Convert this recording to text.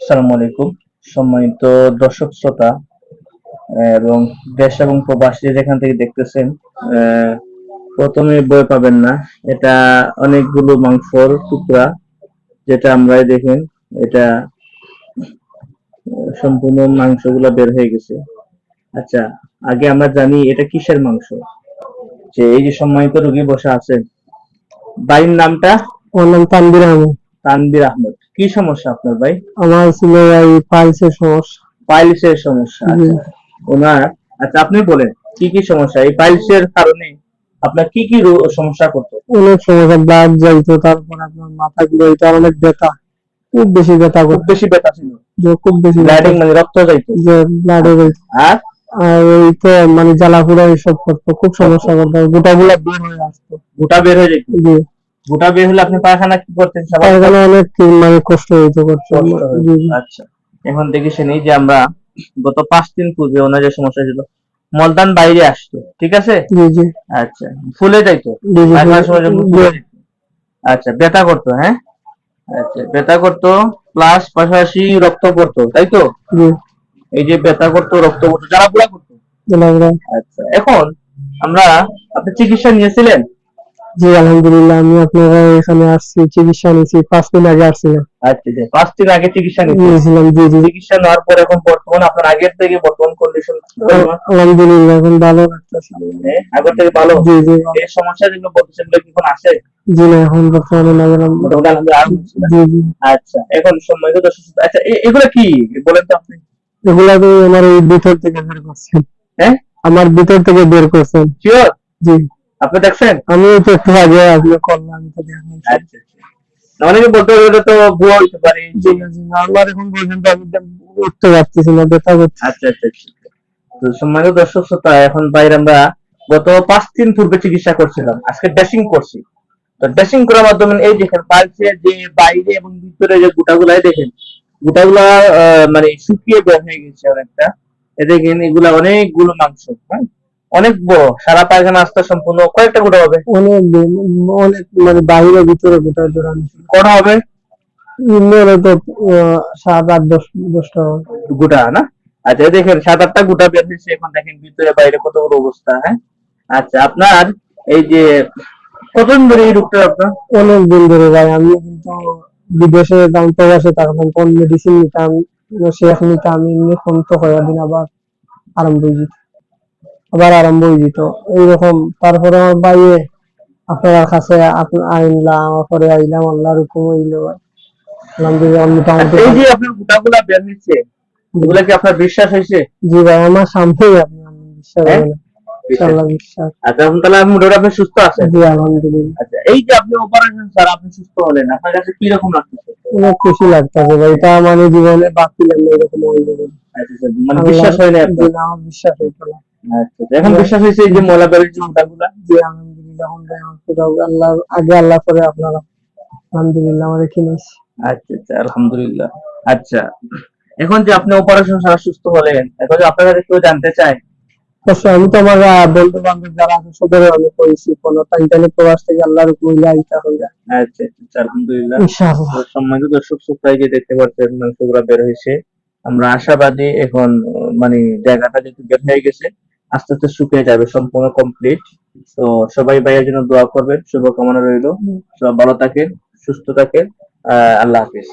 আসসালামু আলাইকুম। সম্মানিত দর্শক শ্রোতা এবং দেশ এবং প্রবাসী যেখান থেকে দেখতেছেন, আহ, প্রথমে ভয় পাবেন না। এটা অনেকগুলো মাংসর টুকরা, যেটা আমরা দেখেন। এটা সম্পূর্ণ মাংসগুলো বের হয়ে গেছে। আচ্ছা, আগে আমরা জানি এটা কিসের মাংস। যে এই যে সম্মানিত রোগী বসে আছেন, ভাইয়ের নামটা? ওর নাম তানভীর আহমেদ। তানভীর আহমেদ। কি সমস্যা আপনার ভাই? আমার ছিল এই পাইলসের সমস্যা। পাইলসের সমস্যা, জি। আচ্ছা। ওনার, আচ্ছা আপনি বলেন কি কি সমস্যা এই পাইলসের কারণে আপনার কি কি সমস্যা করতো? অনেক সমস্যা, ব্লাড যাইতো, তারপর আপনার মাথা গুলো এটা অনেক ব্যথা, খুব বেশি ব্যথা খুব করতো। বেশি ব্যথা ছিল? যে খুব বেশি ব্যথা, ব্লিডিং মানে রক্ত যাইতো? যে ব্লাডে যাইতো। আর আর এই তো মানে জ্বালা পোড়া এইসব করতো, খুব সমস্যা করতো, গোটা গুলা বের হয়ে আসতো। গোটা বের হয়ে যেত? জি। গোটা বের হলে আপনি পায়খানা কি করতেন? সবার পায়খানা অনেক মানে কষ্ট হইতো করতে। কষ্ট হইতো? জি জি। আচ্ছা, এখন দেখেছেন এই যে আমরা গত 5 দিন পূর্বে ওনার যে সমস্যা ছিল, মলদান বাইরে আসতো, ঠিক আছে? জি জি। আচ্ছা, ফুলে যাইতো? জি জি। পায়খানার সময় যখন ফুলে যেত, আচ্ছা ব্যথা করতো? হ্যাঁ, আচ্ছা ব্যথা করতো, প্লাস পাশাপাশি রক্ত পড়তো, তাই তো? জি। এই যে ব্যথা করতো, রক্ত পড়তো, জ্বালাপোড়া করতো। আচ্ছা, এখন আমরা, আপনি চিকিৎসা নিয়েছিলেন? জি আলহামদুলিল্লাহ, আমি আপনার এখানে আসছি, চিকিৎসা নিয়েছি 5 দিন আগে আসছিলাম। আচ্ছা, যে 5 দিন আগে চিকিৎসা নিয়েছিলেন? নিয়েছিলাম, জি জি। চিকিৎসা নেওয়ার পর এখন বর্তমানে আপনার আগের থেকে বর্তমান কন্ডিশন? আলহামদুলিল্লাহ এখন ভালো লাগতেছে। আগের থেকে ভালো? জি জি। এই সমস্যা যেগুলো বলতেছেন এগুলো কি এখন আসে? জি না, এখন বর্তমানে না গেলাম। মোটামুটি আলহামদুলিল্লাহ আরাম হচ্ছে না? জি জি। আচ্ছা, এখন সময় তো দর্শক, আচ্ছা এগুলো কি বলেন তো আপনি? এগুলা তো আমার এই ভিতর থেকে বের করছেন। হ্যাঁ, আমার ভিতর থেকে বের করছেন। শিওর? জি। আপনি দেখছেন? আমি তো একটু আগে আপনি করলাম, আমি তো দেখলাম। আচ্ছা আচ্ছা। অনেকে বলতে পারে এটা তো ভুয়া হইতে পারে। জি না জি না, আমার এখন পর্যন্ত আমি উঠতে পারতেছি না, ব্যথা করছে। আচ্ছা আচ্ছা আচ্ছা। তো সম্মানিত দর্শক শ্রোতা, এখন বাইরে আমরা গত 5 দিন পূর্বে চিকিৎসা করছিলাম, আজকে ড্রেসিং করছি। তো ড্রেসিং করার মাধ্যমে এই দেখেন পালসের যে বাইরে এবং ভিতরে যে গুটাগুলাই দেখেন, গুটাগুলা মানে শুকিয়ে বের হয়ে গেছে অনেকটা। এ দেখেন এগুলা অনেকগুলো মাংস, হ্যাঁ, অনেক বড়। সারা পায়খানা আস্তা সম্পূর্ণ কয়েকটা গুটা হবে? অনেক অনেক মানে বাইরে ভিতরে গোটা জোড়ানো ছিল। কটা হবে? ইন্ডিয়ানে তো 7 8 10 গুটা না? আচ্ছা, এই দেখেন 7 8টা গুটা বের হয়েছে। এখন দেখেন ভিতরে বাইরে কতগুলো অবস্থা, হ্যাঁ। আচ্ছা, আপনার এই যে কতদিন ধরে এই রোগটা আপনার? অনেক দিন ধরে ভাই, আমি কিন্তু বিদেশে আমি প্রবাসে থাকতাম, কোন মেডিসিন নিতাম, শেখ নিতাম, এমনি কমতো, কয়েকদিন আরম্ভ হয়ে যেত আবার আরম্ভ হয়ে যেত এইরকম। তারপরে আমার ভাইয়ে আপনার কাছে আইনলাম, আমার পরে আইলাম, আল্লাহর হুকুম হইলো ভাই, আলহামদুলিল্লাহ মোটামুটি এই যে ভালো। আপনার গুটাগুলা বের হয়েছে, এগুলা কি আপনার বিশ্বাস হয়েছে? জি ভাই, আমার সামনেই আপনি, আমি বিশ্বাস হ্যাঁ, হবে না। বিশ্বাস। ইনশাআল্লাহ বিশ্বাস। আচ্ছা, এখন তাহলে আপনি মোটামুটি আপনি সুস্থ আছেন? জি আলহামদুলিল্লাহ। আচ্ছা, এই যে আপনি অপারেশন স্যার আপনি সুস্থ হলেন, আপনার কাছে কি রকম লাগতেছে? অনেক খুশি লাগতেছে ভাই, এটা মানে জীবনে ভাবছিলাম না এরকম হয়ে যাবে। আচ্ছা আচ্ছা, মানে আল্লাহ, বিশ্বাস হয় না জি আপনার? না, আমার বিশ্বাস হইতো না। আচ্ছা আচ্ছা, এখন বিশ্বাস হয়েছে এই যে ময়লা বেরোয় যে গুটাগুলা? জি আলহামদুলিল্লাহ, এখন ভাই আমার পুরো আল্লাহ, আগে আল্লাহ করে আপনারা, আলহামদুলিল্লাহ আমার কিনেছি। আচ্ছা আচ্ছা, আলহামদুলিল্লাহ। আচ্ছা, এখন যে আপনি অপারেশন ছাড়া সুস্থ হলেন, এখন যে আপনার কাছে কেউ জানতে চায়? অবশ্যই, আমি তো আমার বন্ধু বান্ধব যারা আছে সবাই আমি কইছি, কোনো টাইটানি প্রবাস থেকে আল্লাহর হুকুম আইতা হইরা আচ্ছা আচ্ছা, আলহামদুলিল্লাহ। ইনশাআল্লাহ। তো সম্মানিত দর্শক শ্রোতা, এই যে দেখতে পাচ্ছেন মাংসগুলা বের হয়েছে। আমরা আশাবাদী এখন মানে জায়গাটা যেহেতু বের হয়ে গেছে, আস্তে আস্তে শুকিয়ে যাবে, সম্পূর্ণ কমপ্লিট। তো সবাই ভাইয়ের জন্য দোয়া করবেন, শুভকামনা রইলো। সবাই ভালো থাকেন, সুস্থ থাকেন। আল্লাহ হাফিজ।